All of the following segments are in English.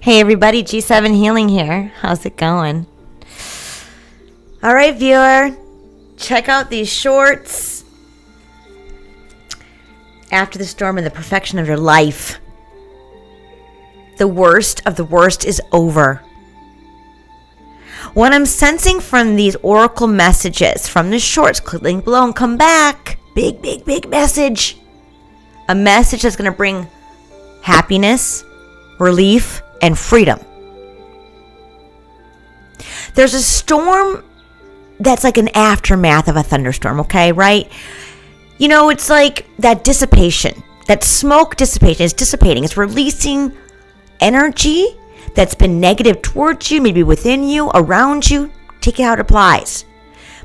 Hey everybody, G7 Healing here. How's it going? All right, viewer, check out these shorts. After the storm and the perfection of your life. The worst of the worst is over. What I'm sensing from these oracle messages from the shorts, click link below and come back. Big, big, big message. A message that's going to bring happiness, relief, and freedom. There's a storm that's like an aftermath of a thunderstorm, okay, right? You know, it's like that dissipation, that smoke dissipation is dissipating. It's releasing energy that's been negative towards you, maybe within you, around you. Take it how it applies.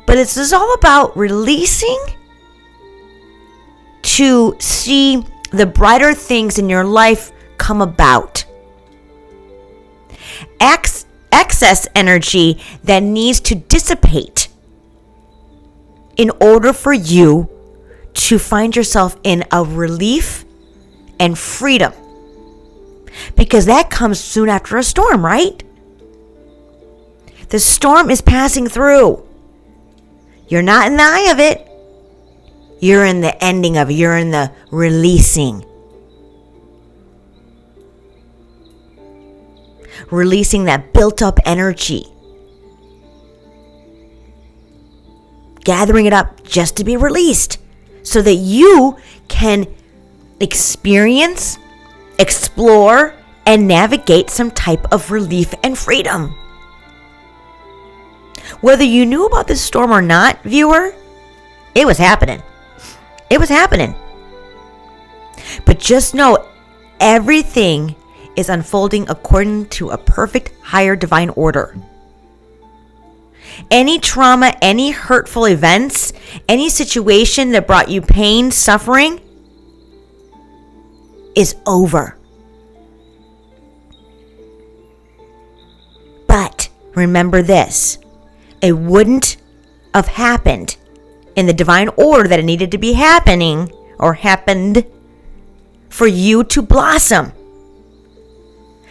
But this is all about releasing to see the brighter things in your life come about. Excess energy that needs to dissipate in order for you to find yourself in a relief and freedom. Because that comes soon after a storm, right? The storm is passing through. You're not in the eye of it. You're in the ending of it. You're in the releasing. Releasing that built up energy. Gathering it up just to be released. So that you can experience, explore, and navigate some type of relief and freedom. Whether you knew about this storm or not, viewer, it was happening. It was happening. But just know everything is unfolding according to a perfect higher divine order. Any trauma, any hurtful events, any situation that brought you pain, suffering, is over. But remember this, it wouldn't have happened in the divine order that it needed to be happening or happened for you to blossom.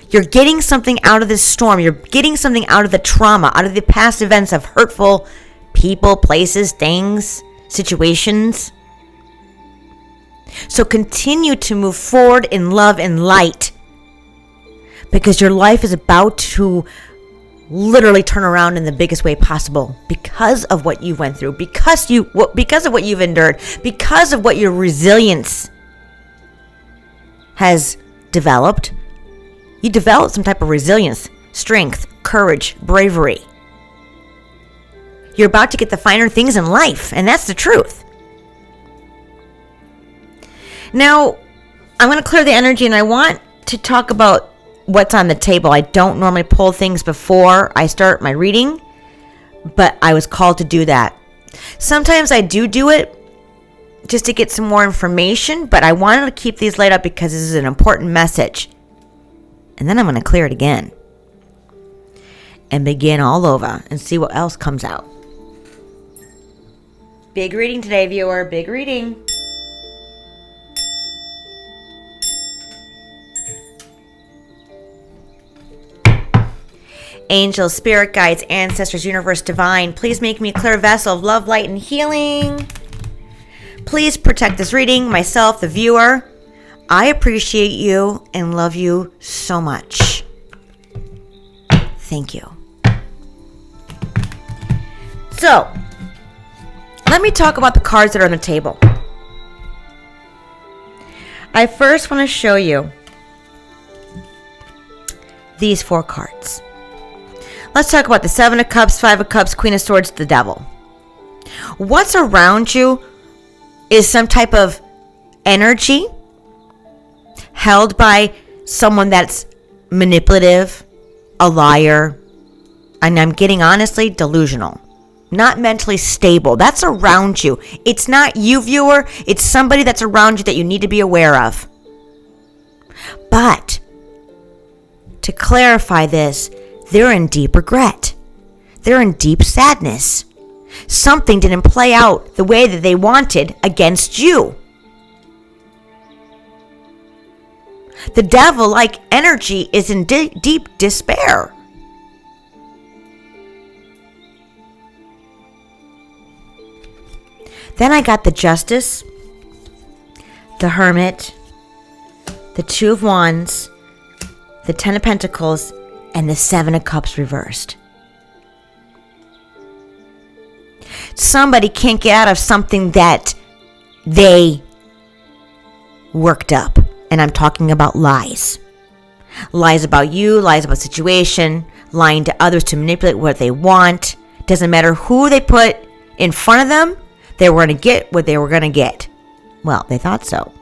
You're getting something out of this storm. You're getting something out of the trauma, out of the past events of hurtful people, places, things, situations. So continue to move forward in love and light, because your life is about to literally turn around in the biggest way possible because of what you went through, because of what you've endured, because of what your resilience has developed. You developed some type of resilience, strength, courage, bravery. You're about to get the finer things in life, and that's the truth. Now, I'm going to clear the energy, and I want to talk about what's on the table. I don't normally pull things before I start my reading, but I was called to do that. Sometimes I do it just to get some more information, but I wanted to keep these laid up because this is an important message. And then I'm going to clear it again and begin all over and see what else comes out. Big reading today, viewer. Big reading. Angels, spirit guides, ancestors, universe, divine, please make me a clear vessel of love, light, and healing. Please protect this reading, myself, the viewer. I appreciate you and love you so much. Thank you. So, let me talk about the cards that are on the table. I first want to show you these 4 cards. Let's talk about the 7 of Cups, 5 of Cups, Queen of Swords, the Devil. What's around you is some type of energy held by someone that's manipulative, a liar, and I'm getting honestly delusional, not mentally stable. That's around you. It's not you, viewer. It's somebody that's around you that you need to be aware of. But to clarify this, they're in deep regret. They're in deep sadness. Something didn't play out the way that they wanted against you. The devil-like energy is in deep despair. Then I got the Justice, the Hermit, the Two of Wands, the Ten of Pentacles, and the Seven of Cups reversed. Somebody can't get out of something that they worked up. And I'm talking about lies. Lies about you, lies about situation, lying to others to manipulate what they want. Doesn't matter who they put in front of them, they were going to get what they were going to get. Well, they thought so.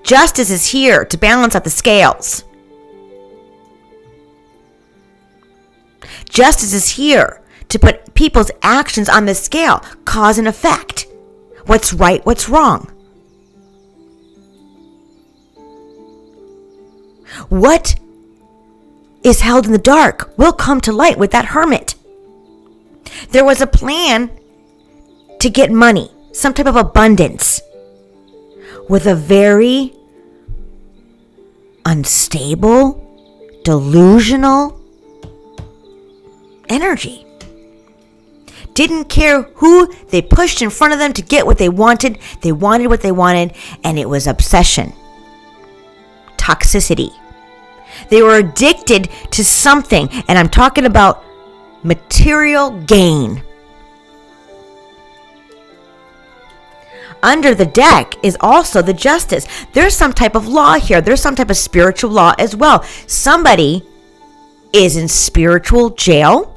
Justice is here to balance out the scales. Justice is here to put people's actions on the scale, cause and effect. What's right, what's wrong. What is held in the dark will come to light with that Hermit. There was a plan to get money, some type of abundance, with a very unstable, delusional energy. Didn't care who they pushed in front of them to get what they wanted. They wanted what they wanted, and it was obsession, toxicity. They were addicted to something, and I'm talking about material gain. Under the deck is also the Justice. There's some type of law here. There's some type of spiritual law as well. Somebody is in spiritual jail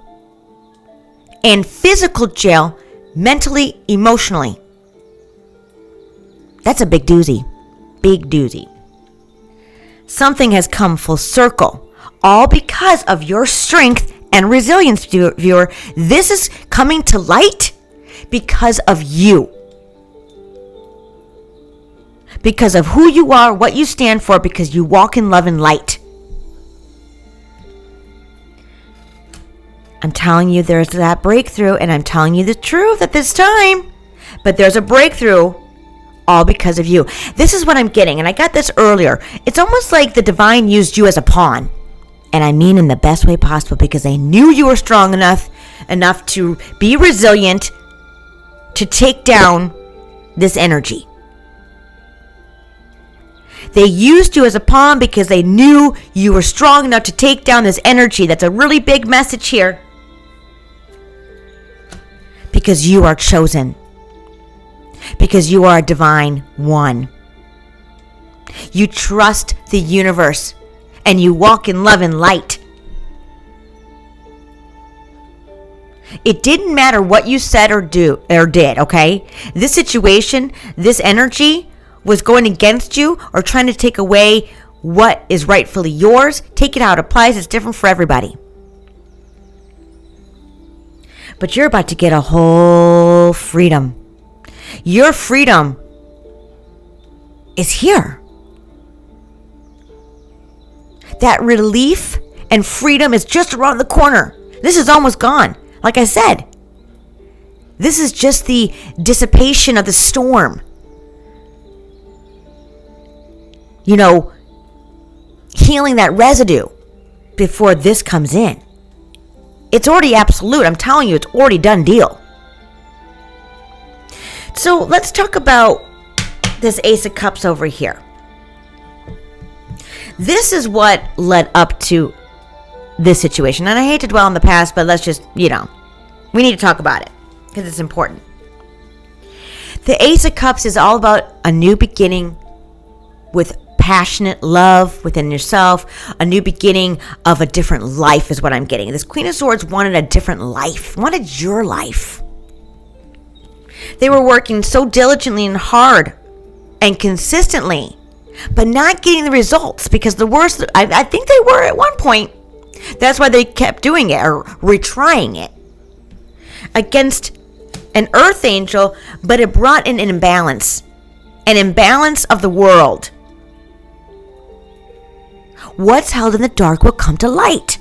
and physical jail, mentally, emotionally. That's a big doozy. Big doozy. Something has come full circle, all because of your strength and resilience, viewer. This is coming to light because of you. Because of who you are, what you stand for, because you walk in love and light. I'm telling you, there's that breakthrough, and I'm telling you the truth at this time. But there's a breakthrough all because of you. This is what I'm getting, and I got this earlier. It's almost like the divine used you as a pawn. And I mean in the best way possible, because they knew you were strong enough to be resilient to take down this energy. They used you as a pawn because they knew you were strong enough to take down this energy. That's a really big message here. Because you are chosen. Because you are a divine one. You trust the universe. And you walk in love and light. It didn't matter what you said or did, okay? This situation, this energy was going against you or trying to take away what is rightfully yours. Take it how it applies. It's different for everybody. But you're about to get a whole freedom. Your freedom is here. That relief and freedom is just around the corner. This is almost gone. Like I said, this is just the dissipation of the storm. You know, healing that residue before this comes in. It's already absolute. I'm telling you, it's already done deal. So let's talk about this Ace of Cups over here. This is what led up to this situation. And I hate to dwell on the past, but let's just, we need to talk about it because it's important. The Ace of Cups is all about a new beginning with passionate love within yourself, a new beginning of a different life is what I'm getting. This Queen of Swords wanted a different life, wanted your life. They were working so diligently and hard and consistently, but not getting the results because the worst, I think they were at one point. That's why they kept doing it or retrying it against an earth angel, but it brought in an imbalance of the world. What's held in the dark will come to light.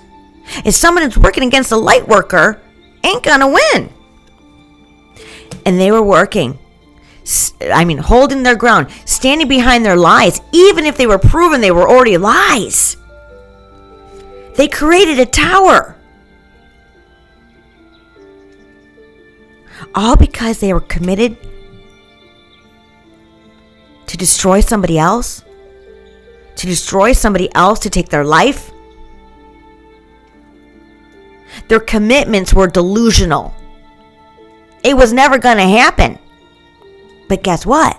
If someone who's working against a lightworker ain't gonna win. And they were working holding their ground, standing behind their lies, even if they were proven they were already lies. They created a tower. All because they were committed to destroy somebody else, to take their life. Their commitments were delusional. It was never going to happen. But guess what?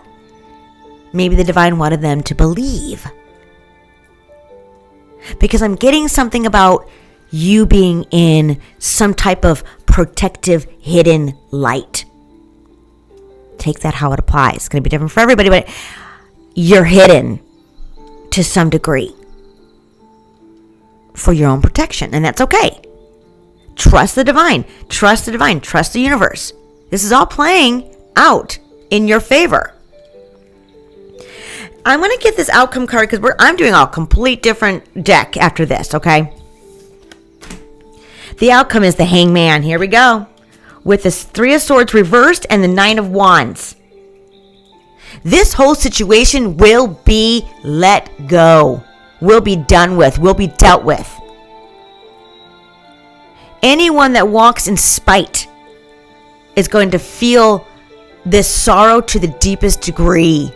Maybe the divine wanted them to believe. Because I'm getting something about you being in some type of protective hidden light. Take that how it applies. It's going to be different for everybody, but you're hidden to some degree for your own protection, and that's okay. Trust the divine. Trust the divine. Trust the universe. This is all playing out in your favor. I'm going to get this outcome card because I'm doing a complete different deck after this, okay? The outcome is the Hangman. Here we go. With the Three of Swords reversed and the Nine of Wands. This whole situation will be let go. Will be done with. Will be dealt with. Anyone that walks in spite is going to feel this sorrow to the deepest degree.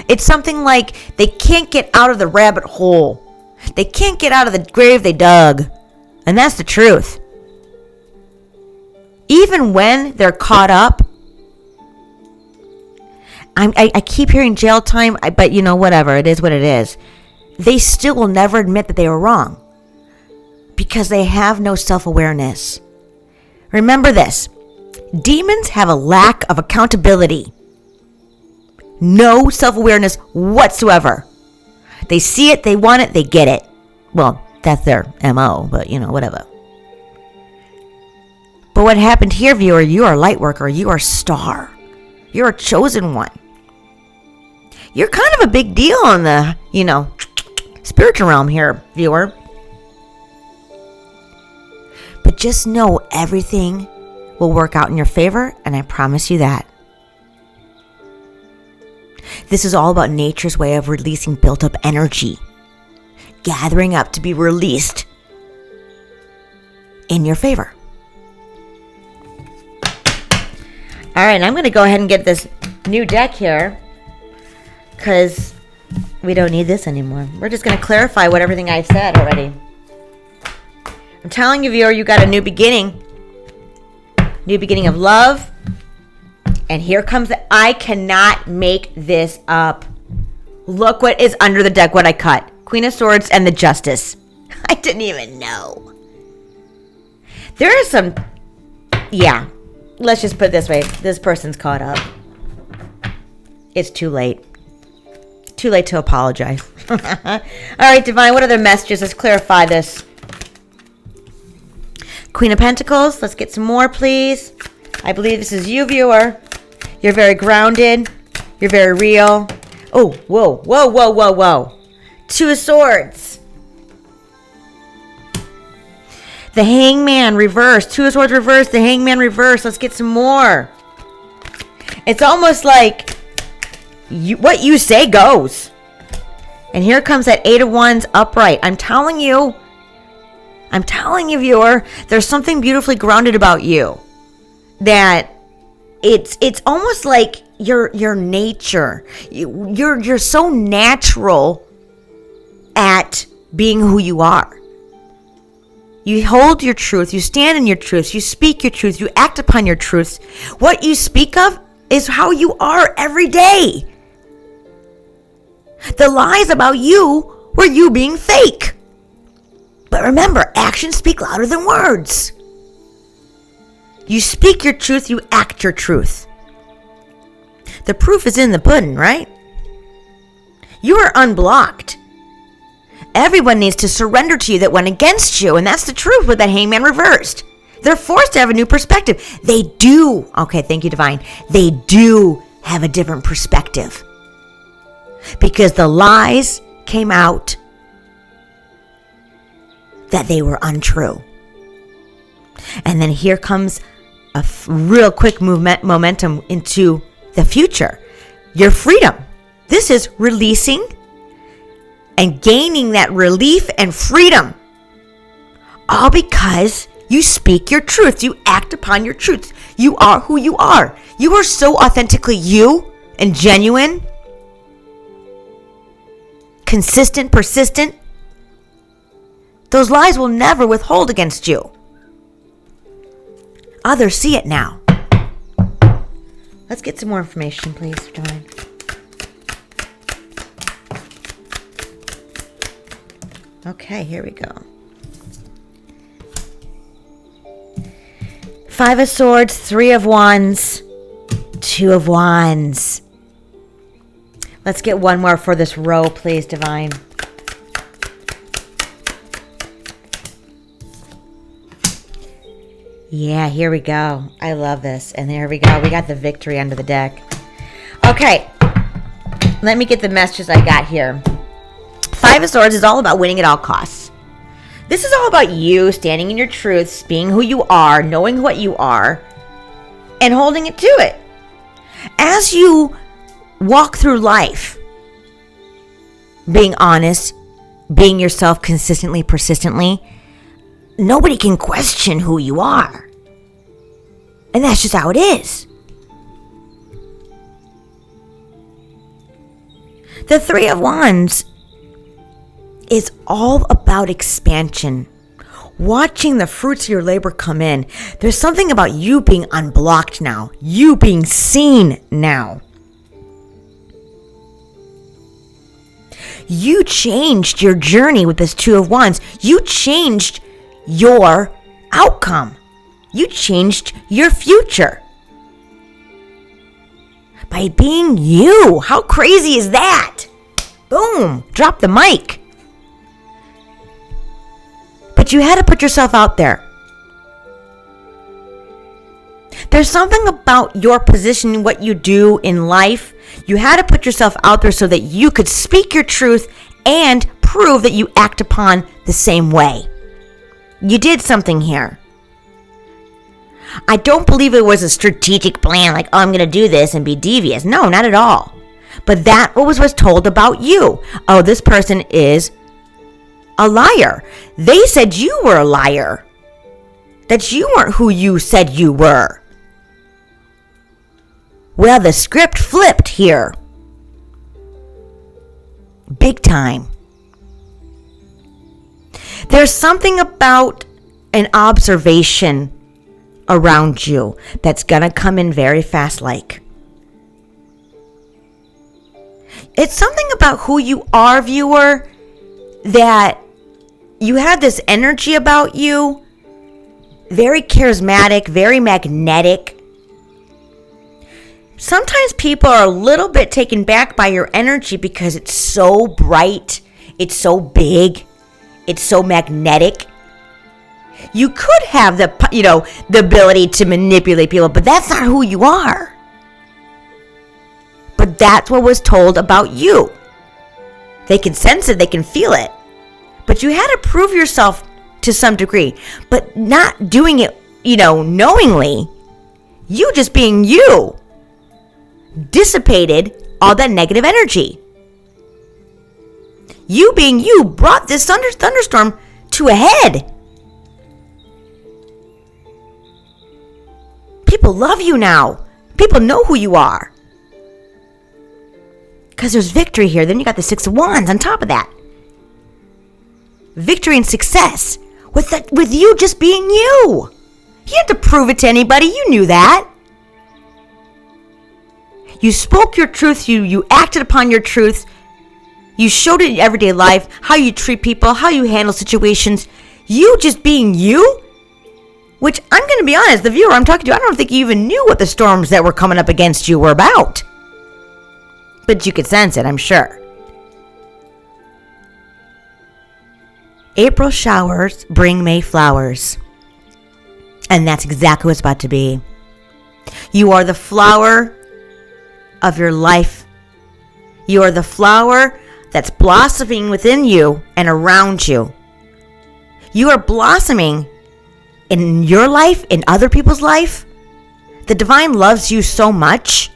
It's something like they can't get out of the rabbit hole. They can't get out of the grave they dug. And that's the truth. Even when they're caught up, I keep hearing jail time, but whatever, it is what it is. They still will never admit that they were wrong because they have no self-awareness. Remember this, demons have a lack of accountability. No self-awareness whatsoever. They see it, they want it, they get it. Well, that's their MO, but whatever. But what happened here, viewer, you are a light worker, you are a star. You're a chosen one. You're kind of a big deal in the, spiritual realm here, viewer. But just know everything will work out in your favor, and I promise you that. This is all about nature's way of releasing built-up energy, gathering up to be released in your favor. All right, I'm going to go ahead and get this new deck here because we don't need this anymore. We're just going to clarify what everything I've said already. I'm telling you, viewer, you got a new beginning. New beginning of love. And here comes I cannot make this up. Look what is under the deck, what I cut. Queen of Swords and the Justice. I didn't even know. There is some, let's just put it this way. This person's caught up. It's too late. Too late to apologize. All right, Divine, what other messages? Let's clarify this. Queen of Pentacles. Let's get some more, please. I believe this is you, viewer. You're very grounded. You're very real. Oh, whoa. Two of Swords. The Hangman reversed. Two of Swords reversed. The Hangman reversed. Let's get some more. It's almost like what you say goes. And here comes that Eight of Wands upright. I'm telling you, viewer, there's something beautifully grounded about you. That it's almost like your nature. You're so natural at being who you are. You hold your truth, you stand in your truth, you speak your truth, you act upon your truths. What you speak of is how you are every day. The lies about you were you being fake. But remember, actions speak louder than words. You speak your truth, you act your truth. The proof is in the pudding, right? You are unblocked. Everyone needs to surrender to you that went against you, and that's the truth with that Hangman reversed. They're forced to have a new perspective. They do. Okay, thank you, Divine. They do have a different perspective. Because the lies came out that they were untrue. And then here comes real quick momentum into the future. Your freedom. This is releasing and gaining that relief and freedom. All because you speak your truth. You act upon your truth. You are who you are. You are so authentically you and genuine, consistent, persistent. Those lies will never withhold against you. Others see it now. Let's get some more information, please, Divine. Okay, here we go. 5 of Swords, 3 of Wands, 2 of Wands. Let's get one more for this row, please, Divine. Yeah, here we go. I love this. And there we go. We got the victory under the deck. Okay. Let me get the messages I got here. 5 of Swords is all about winning at all costs. This is all about you standing in your truths, being who you are, knowing what you are, and holding it to it. As you walk through life, being honest, being yourself consistently, persistently, nobody can question who you are. And that's just how it is. The 3 of Wands is all about expansion. Watching the fruits of your labor come in. There's something about you being unblocked now. You being seen now. You changed your journey with this 2 of Wands. You changed your outcome. You changed your future. By being you. How crazy is that? Boom. Drop the mic. But you had to put yourself out there. There's something about your position, what you do in life. You had to put yourself out there so that you could speak your truth and prove that you act upon the same way. You did something here. I don't believe it was a strategic plan, like, oh, I'm going to do this and be devious. No, not at all. But that was told about you. Oh, this person is a liar. They said you were a liar. That you weren't who you said you were. Well, the script flipped here. Big time. There's something about an observation around you that's going to come in very fast like. It's something about who you are, viewer, that you have this energy about you, very charismatic, very magnetic. Sometimes people are a little bit taken back by your energy because it's so bright, it's so big, it's so magnetic. You could have the ability to manipulate people, but that's not who you are. But that's what was told about you. They can sense it, they can feel it. But you had to prove yourself to some degree, but not doing it, knowingly. You just being you dissipated all that negative energy. You being you brought this thunderstorm to a head. People love you now. People know who you are. Because there's victory here. Then you got the 6 of Wands on top of that. Victory and success. With you just being you. You had to prove it to anybody. You knew that. You spoke your truth. You acted upon your truth. You showed it in everyday life. How you treat people. How you handle situations. You just being you. Which, I'm going to be honest, the viewer I'm talking to, I don't think you even knew what the storms that were coming up against you were about. But you could sense it, I'm sure. April showers bring May flowers. And that's exactly what it's about to be. You are the flower of your life. You are the flower that's blossoming within you and around you. You are blossoming in your life, in other people's life, the divine loves you so much.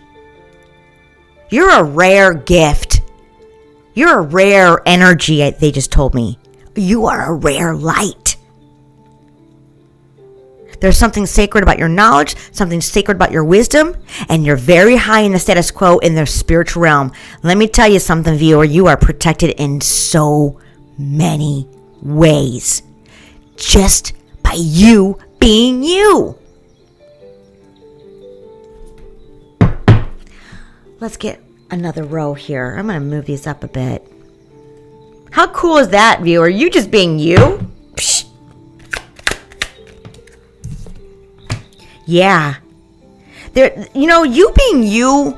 You're a rare gift. You're a rare energy, they just told me. You are a rare light. There's something sacred about your knowledge, something sacred about your wisdom, and you're very high in the status quo in the spiritual realm. Let me tell you something, viewer. You are protected in so many ways. Just by you being you. Let's get another row here. I'm going to move these up a bit. How cool is that, viewer? You just being you? Psh. Yeah. You being you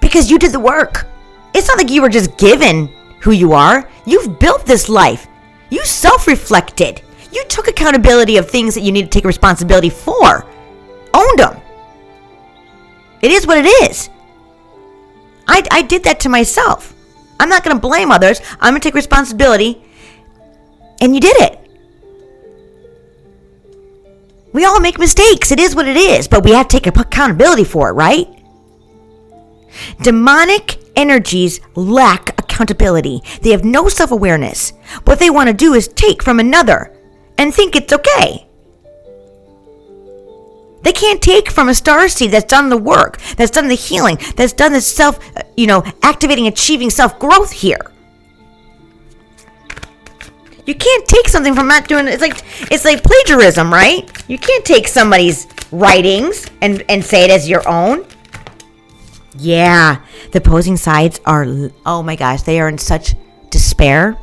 because you did the work. It's not like you were just given who you are. You've built this life. You self-reflected. You took accountability of things that you need to take responsibility for. Owned them. It is what it is. I did that to myself. I'm not going to blame others. I'm going to take responsibility. And you did it. We all make mistakes. It is what it is. But we have to take accountability for it, right? Demonic energies lack accountability. They have no self-awareness. What they want to do is take from another and think it's okay. They can't take from a starseed that's done the work, that's done the healing, that's done the activating, achieving self-growth here. You can't take something from not doing it. It's like plagiarism, right? You can't take somebody's writings and say it as your own. Yeah, the opposing sides are, oh my gosh, they are in such despair.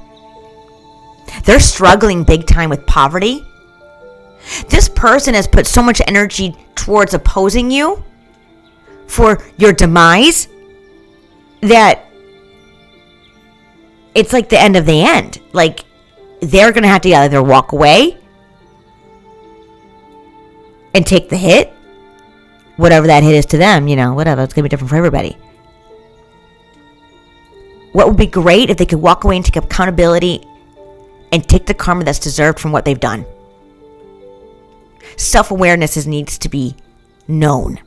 They're struggling big time with poverty. This person has put so much energy towards opposing you for your demise that it's like the end of the end. Like, they're going to have to either walk away and take the hit, whatever that hit is to them, whatever. It's going to be different for everybody. What would be great if they could walk away and take accountability and take the karma that's deserved from what they've done. Self-awareness needs to be known.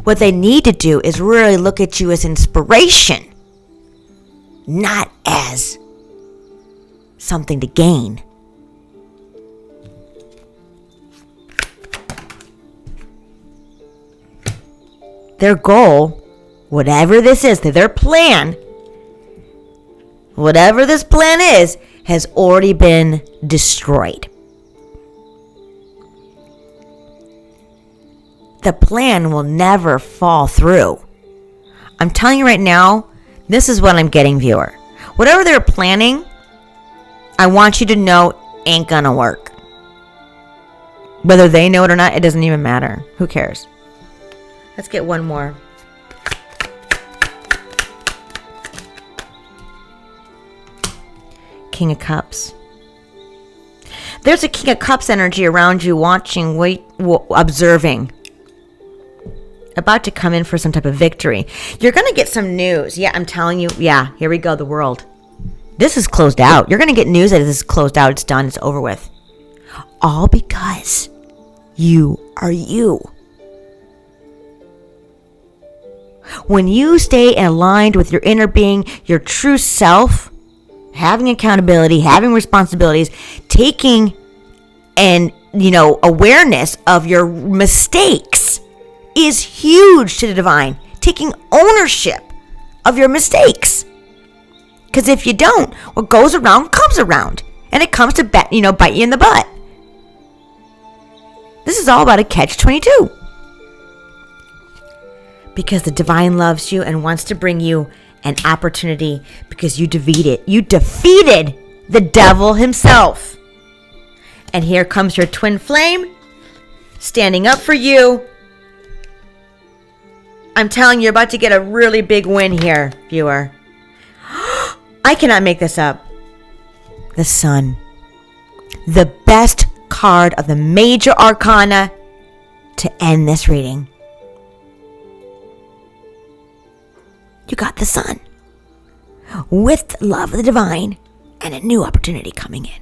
What they need to do is really look at you as inspiration, not as something to gain. Their goal, whatever this is, their plan, whatever this plan is, has already been destroyed. The plan will never fall through. I'm telling you right now, this is what I'm getting, viewer. Whatever they're planning, I want you to know ain't gonna work. Whether they know it or not, it doesn't even matter. Who cares? Let's get one more. King of Cups. There's a King of Cups energy around you, watching, observing. About to come in for some type of victory. You're going to get some news. Yeah, I'm telling you. Yeah, here we go, the world. This is closed out. You're going to get news that this is closed out. It's done. It's over with. All because you are you. When you stay aligned with your inner being, your true self, having accountability, having responsibilities, taking awareness of your mistakes is huge to the divine. Taking ownership of your mistakes. Because if you don't, what goes around comes around. And it comes to bite you in the butt. This is all about a catch-22. Because the divine loves you and wants to bring you an opportunity, because you defeated the devil himself. And here comes your twin flame standing up for you. I'm telling you, you're about to get a really big win here, viewer. I cannot make this up. The Sun. The best card of the major arcana to end this reading. You got the Sun. With the love of the divine and a new opportunity coming in.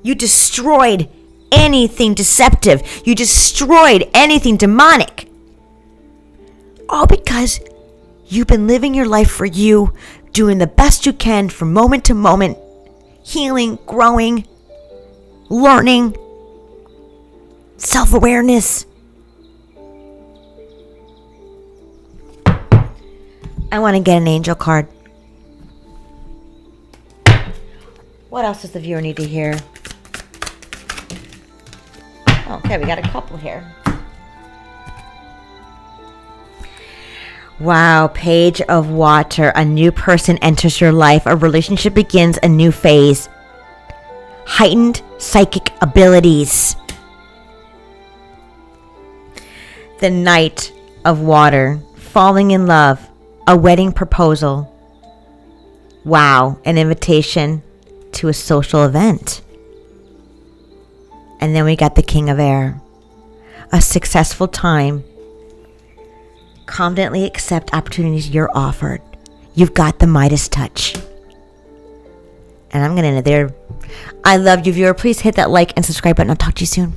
You destroyed anything deceptive. You destroyed anything demonic. All because you've been living your life for you, doing the best you can from moment to moment, healing, growing, learning, self-awareness. I want to get an angel card. What else does the viewer need to hear? Okay, we got a couple here. Wow, Page of Water. A new person enters your life. A relationship begins a new phase. Heightened psychic abilities. The Knight of Water. Falling in love. A wedding proposal. Wow, an invitation to a social event. And then we got the King of Air. A successful time. Confidently accept opportunities you're offered. You've got the Midas touch. And I'm going to end it there. I love you, viewer. Please hit that like and subscribe button. I'll talk to you soon.